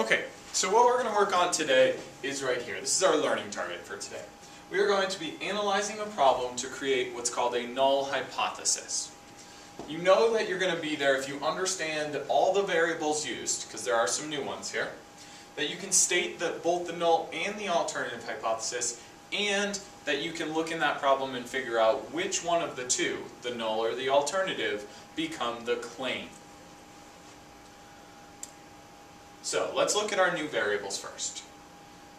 Okay, so what we're going to work on today is right here. This is our learning target for today. We are going to be analyzing a problem to create what's called a null hypothesis. You know that you're going to be there if you understand all the variables used, because there are some new ones here, that you can state that both the null and the alternative hypothesis, and that you can look in that problem and figure out which one of the two, the null or the alternative, become the claim. So let's look at our new variables first.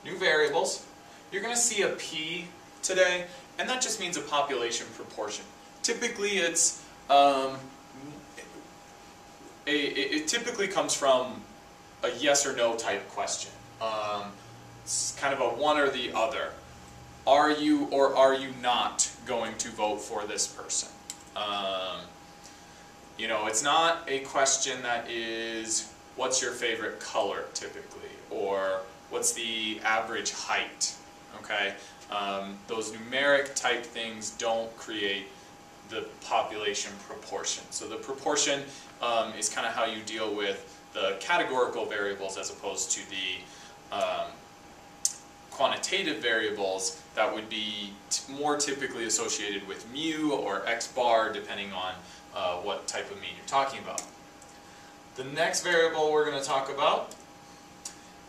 New variables, you're going to see a P today, and that just means a population proportion. Typically it's it typically comes from a yes or no type question. It's kind of a one or the other. Are you or are you not going to vote for this person? You know, it's not a question that is, what's your favorite color typically, or what's the average height, okay? Those numeric type things don't create the population proportion. So the proportion is kind of how you deal with the categorical variables as opposed to the quantitative variables that would be more typically associated with mu or x bar, depending on what type of mean you're talking about. The next variable we're going to talk about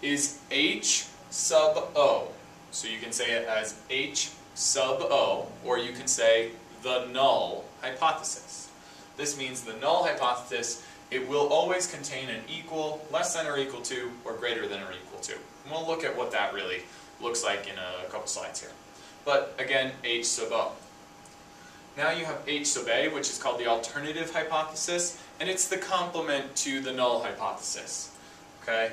is h sub o. So you can say it as h sub o, or you can say the null hypothesis. This means the null hypothesis, it will always contain an equal, less than or equal to, or greater than or equal to. And we'll look at what that really looks like in a couple slides here. But again, h sub o. Now you have h sub a, which is called the alternative hypothesis, and it's the complement to the null hypothesis. Okay?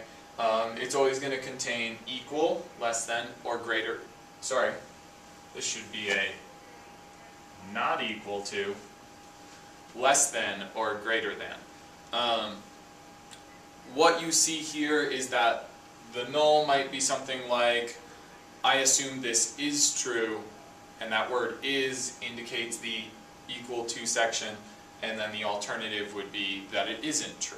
It's always going to contain equal, less than, or greater. Sorry, this should be a not equal to, less than, or greater than. What you see here is that the null might be something like, I assume this is true, and that word is indicates the equal to section, and then the alternative would be that it isn't true.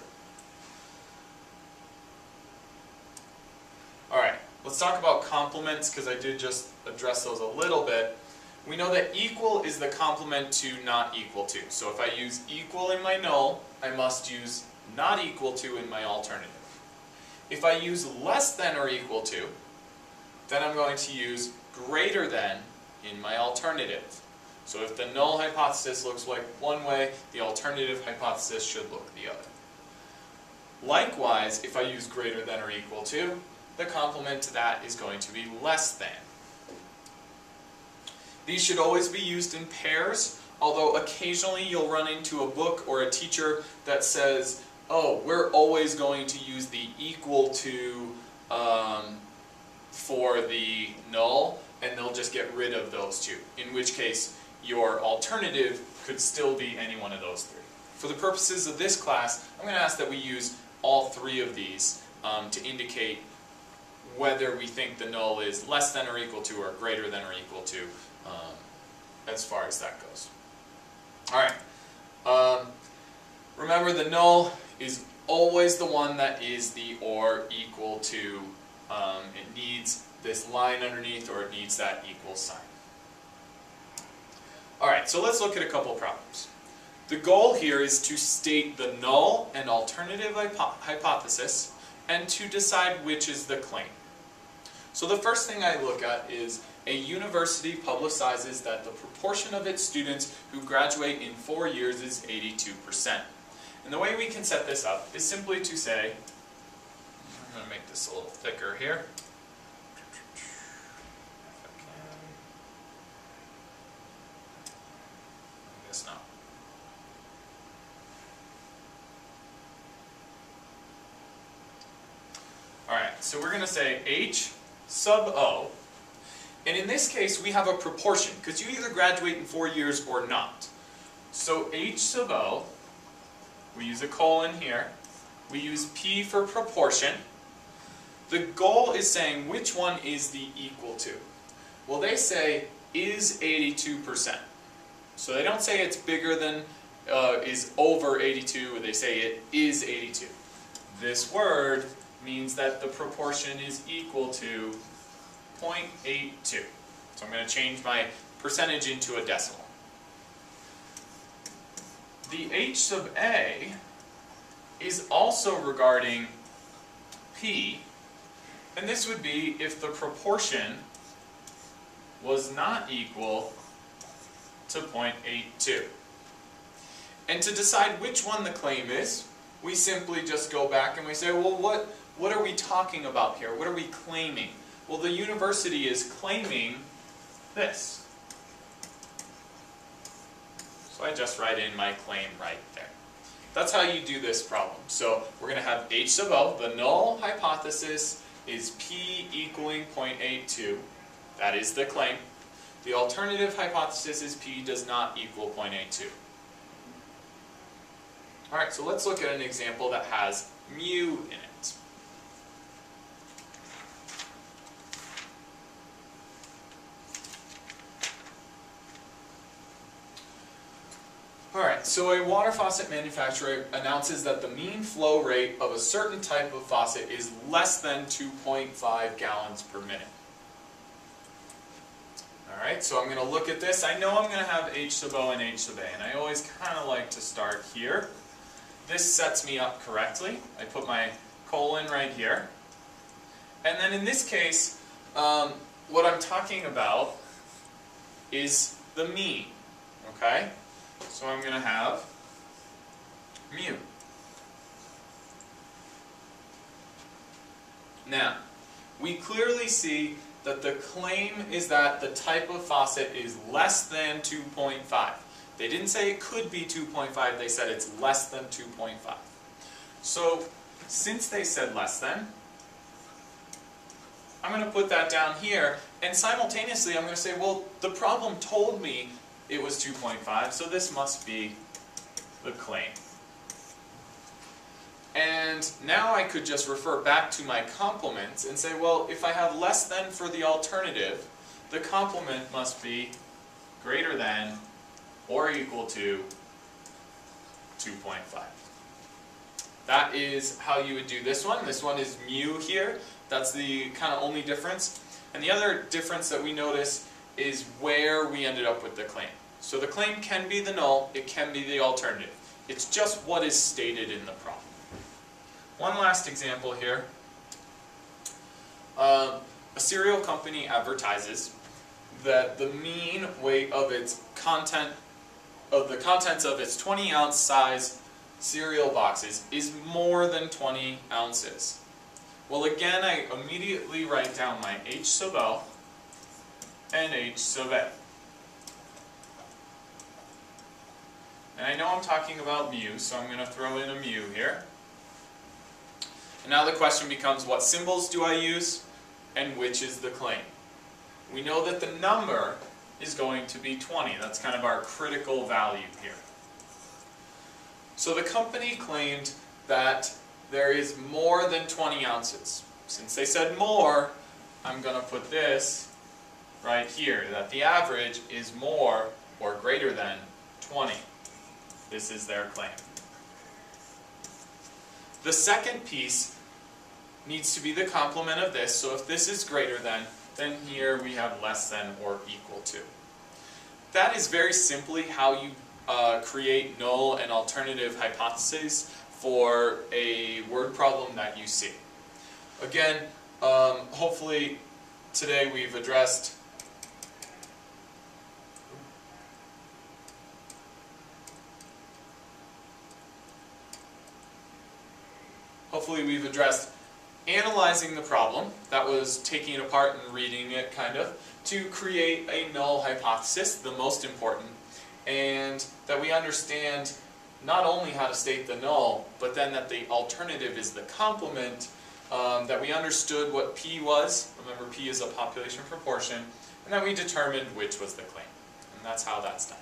Alright, let's talk about complements, because I did just address those a little bit. We know that equal is the complement to not equal to. So if I use equal in my null, I must use not equal to in my alternative. If I use less than or equal to, then I'm going to use greater than in my alternative. So if the null hypothesis looks like one way, the alternative hypothesis should look the other. Likewise, if I use greater than or equal to, the complement to that is going to be less than. These should always be used in pairs, although occasionally you'll run into a book or a teacher that says, oh, we're always going to use the equal to for the null, and they'll just get rid of those two, in which case your alternative could still be any one of those three. For the purposes of this class, I'm going to ask that we use all three of these to indicate whether we think the null is less than or equal to, or greater than or equal to, as far as that goes. Alright, remember the null is always the one that is the or equal to. It needs this line underneath, or it needs that equal sign. Alright, so let's look at a couple problems. The goal here is to state the null and alternative hypothesis, and to decide which is the claim. So the first thing I look at is a university publicizes that the proportion of its students who graduate in 4 years is 82%. And the way we can set this up is simply to say, I'm going to make this a little thicker here. I guess not. Alright, so we're going to say h sub o, and in this case we have a proportion, because you either graduate in 4 years or not. So h sub o, we use a colon here, we use p for proportion. The goal is saying which one is the equal to. Well, they say is 82%. So they don't say it's bigger than, is over 82, or they say it is 82. This word means that the proportion is equal to 0.82. So I'm going to change my percentage into a decimal. The h sub a is also regarding p, and this would be if the proportion was not equal to 0.82. And to decide which one the claim is, we simply just go back and we say, well, what are we talking about here? What are we claiming? Well, the university is claiming this. So I just write in my claim right there. That's how you do this problem. So we're going to have h sub o, the null hypothesis is p equaling 0.82. That is the claim. The alternative hypothesis is p does not equal 0.82. Alright, so let's look at an example that has mu in it. Alright, so a water faucet manufacturer announces that the mean flow rate of a certain type of faucet is less than 2.5 gallons per minute. Alright, so I'm going to look at this. I know I'm going to have h sub o and h sub a, and I always kind of like to start here. This sets me up correctly. I put my colon right here. And then in this case, what I'm talking about is the mean. Okay? So I'm going to have mu. Now, we clearly see that the claim is that the type of faucet is less than 2.5. They didn't say it could be 2.5, they said it's less than 2.5. So, since they said less than, I'm going to put that down here, and simultaneously I'm going to say, well, the problem told me it was 2.5, so this must be the claim. And now I could just refer back to my complements and say, well, if I have less than for the alternative, the complement must be greater than or equal to 2.5. That is how you would do this one. This one is mu here. That's the kind of only difference. And the other difference that we notice is where we ended up with the claim. So the claim can be the null, it can be the alternative. It's just what is stated in the problem. One last example here. A cereal company advertises that the mean weight of its the contents of its 20-ounce size cereal boxes is more than 20 ounces. Well, again, I immediately write down my h sub o and h sub a. And I know I'm talking about mu, so I'm going to throw in a mu here. And now the question becomes, what symbols do I use, and which is the claim? We know that the number is going to be 20. That's kind of our critical value here. So the company claimed that there is more than 20 ounces. Since they said more, I'm going to put this right here, that the average is more or greater than 20. This is their claim. The second piece needs to be the complement of this, so if this is greater than, then here we have less than or equal to. That is very simply how you create null and alternative hypotheses for a word problem that you see. Again, hopefully today we've addressed analyzing the problem, that was taking it apart and reading it kind of, to create a null hypothesis, the most important, and that we understand not only how to state the null, but then that the alternative is the complement, that we understood what P was, remember P is a population proportion, and that we determined which was the claim. And that's how that's done.